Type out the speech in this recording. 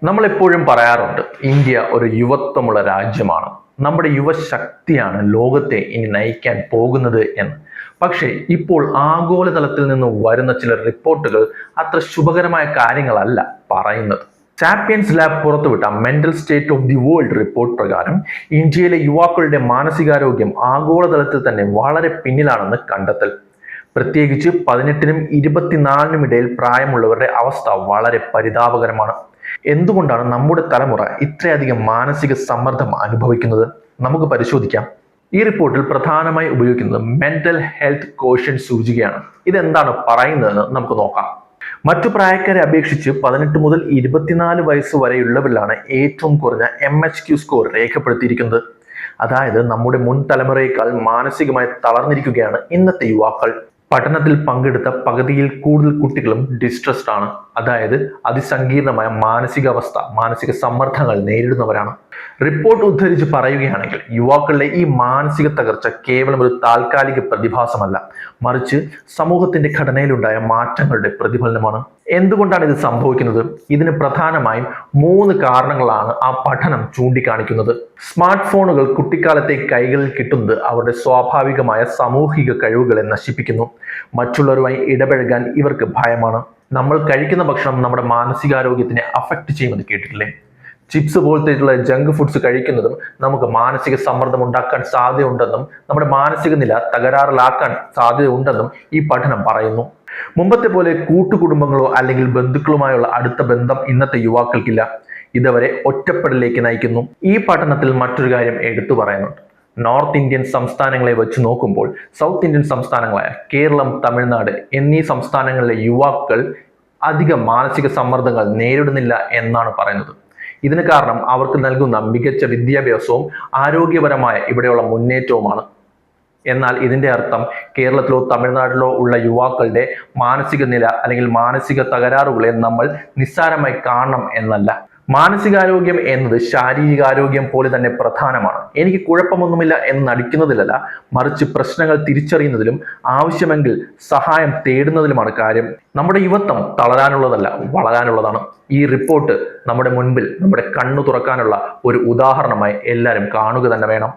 നമ്മളെപ്പോഴും പറയാറുണ്ട് ഇന്ത്യ ഒരു യുവത്വമുള്ള രാജ്യമാണ്. നമ്മുടെ യുവശക്തിയാണ് ലോകത്തെ ഇനി നയിക്കാൻ പോകുന്നത് എന്ന്. പക്ഷേ ഇപ്പോൾ ആഗോളതലത്തിൽ നിന്ന് വരുന്ന ചില റിപ്പോർട്ടുകൾ അത്ര ശുഭകരമായ കാര്യങ്ങളല്ല പറയുന്നത്. ചാമ്പ്യൻസ് ലാബ് പുറത്തുവിട്ട mental state of the world report പ്രകാരം ഇന്ത്യയിലെ യുവാക്കളുടെ മാനസികാരോഗ്യം ആഗോളതലത്തിൽ തന്നെ വളരെ പിന്നിലാണെന്ന് കണ്ടെത്തൽ. പ്രത്യേകിച്ച് 18-നും 24-നും ഇടയിൽ പ്രായമുള്ളവരുടെ അവസ്ഥ വളരെ പരിതാപകരമാണ്. എന്തുകൊണ്ടാണ് നമ്മുടെ തലമുറ ഇത്രയധികം മാനസിക സമ്മർദ്ദം അനുഭവിക്കുന്നത്? നമുക്ക് പരിശോധിക്കാം. ഈ റിപ്പോർട്ടിൽ പ്രധാനമായി ഉപയോഗിക്കുന്നത് മെന്റൽ ഹെൽത്ത് കോഷ്യൻ സൂചികയാണ്. ഇതെന്താണ് പറയുന്നതെന്ന് നമുക്ക് നോക്കാം. മറ്റു പ്രായക്കാരെ അപേക്ഷിച്ച് 18 മുതൽ 24 വയസ്സ് വരെയുള്ളവരിലാണ് ഏറ്റവും കുറഞ്ഞ MHQ സ്കോർ രേഖപ്പെടുത്തിയിരിക്കുന്നത്. അതായത് നമ്മുടെ മുൻ തലമുറയേക്കാൾ മാനസികമായി തളർന്നിരിക്കുകയാണ് ഇന്നത്തെ യുവാക്കൾ. പഠനത്തിൽ പങ്കെടുത്ത പകുതിയിൽ കൂടുതൽ കുട്ടികളും ഡിസ്ട്രസ്ഡ് ആണ്. അതായത് അതിസങ്കീർണമായ മാനസിക സമ്മർദ്ദങ്ങൾ നേരിടുന്നവരാണ്. റിപ്പോർട്ട് ഉദ്ധരിച്ച് പറയുകയാണെങ്കിൽ യുവാക്കളുടെ ഈ മാനസിക തകർച്ച കേവലം ഒരു താൽക്കാലിക പ്രതിഭാസമല്ല, മറിച്ച് സമൂഹത്തിന്റെ ഘടനയിലുണ്ടായ മാറ്റങ്ങളുടെ പ്രതിഫലനമാണ്. എന്തുകൊണ്ടാണ് ഇത് സംഭവിക്കുന്നത്? ഇതിന് പ്രധാനമായും 3 കാരണങ്ങളാണ് ആ പഠനം ചൂണ്ടിക്കാണിക്കുന്നത്. സ്മാർട്ട് ഫോണുകൾ കുട്ടിക്കാലത്തെ കൈകളിൽ കിട്ടുന്നത് അവരുടെ സ്വാഭാവികമായ സാമൂഹിക കഴിവുകളെ നശിപ്പിക്കുന്നു. മറ്റുള്ളവരുമായി ഇടപഴകാൻ ഇവർക്ക് ഭയമാണ്. നമ്മൾ കഴിക്കുന്ന ഭക്ഷണം നമ്മുടെ മാനസികാരോഗ്യത്തിനെ അഫക്റ്റ് ചെയ്യുമെന്ന് കേട്ടിട്ടില്ലേ? ചിപ്സ് പോലത്തെയുള്ള ജങ്ക് ഫുഡ്സ് കഴിക്കുന്നതും നമുക്ക് മാനസിക സമ്മർദ്ദം ഉണ്ടാക്കാൻ സാധ്യതയുണ്ടെന്നും നമ്മുടെ മാനസിക നില തകരാറിലാക്കാൻ സാധ്യതയുണ്ടെന്നും ഈ പഠനം പറയുന്നു. മുമ്പത്തെ പോലെ കൂട്ടുകുടുംബങ്ങളോ അല്ലെങ്കിൽ ബന്ധുക്കളുമായുള്ള അടുത്ത ബന്ധം ഇന്നത്തെ യുവാക്കൾക്കില്ല. ഇതവരെ ഒറ്റപ്പെടലിലേക്ക് നയിക്കുന്നു. ഈ പഠനത്തിൽ മറ്റൊരു കാര്യം എടുത്തു പറയുന്നുണ്ട്. നോർത്ത് ഇന്ത്യൻ സംസ്ഥാനങ്ങളെ വെച്ച് നോക്കുമ്പോൾ സൗത്ത് ഇന്ത്യൻ സംസ്ഥാനങ്ങളായ കേരളം, തമിഴ്നാട് എന്നീ സംസ്ഥാനങ്ങളിലെ യുവാക്കൾ അധികം മാനസിക സമ്മർദ്ദങ്ങൾ നേരിടുന്നില്ല എന്നാണ് പറയുന്നത്. ഇതിന് കാരണം അവർക്ക് നൽകുന്ന മികച്ച വിദ്യാഭ്യാസവും ആരോഗ്യപരമായ ഇവിടെയുള്ള മുന്നേറ്റവുമാണ്. എന്നാൽ ഇതിന്റെ അർത്ഥം കേരളത്തിലോ തമിഴ്നാട്ടിലോ ഉള്ള യുവാക്കളുടെ മാനസിക നില അല്ലെങ്കിൽ മാനസിക തകരാറുകളെ നമ്മൾ നിസ്സാരമായി കാണണം എന്നല്ല. മാനസികാരോഗ്യം എന്നത് ശാരീരികാരോഗ്യം പോലെ തന്നെ പ്രധാനമാണ്. എനിക്ക് കുഴപ്പമൊന്നുമില്ല എന്ന് നടിക്കുന്നതിലല്ല, മറിച്ച് പ്രശ്നങ്ങൾ തിരിച്ചറിയുന്നതിലും ആവശ്യമെങ്കിൽ സഹായം തേടുന്നതിലുമാണ് കാര്യം. നമ്മുടെ യുവത്വം തളരാനുള്ളതല്ല, വളരാനുള്ളതാണ്. ഈ റിപ്പോർട്ട് നമ്മുടെ മുൻപിൽ നമ്മുടെ കണ്ണു തുറക്കാനുള്ള ഒരു ഉദാഹരണമായി എല്ലാവരും കാണുക തന്നെ വേണം.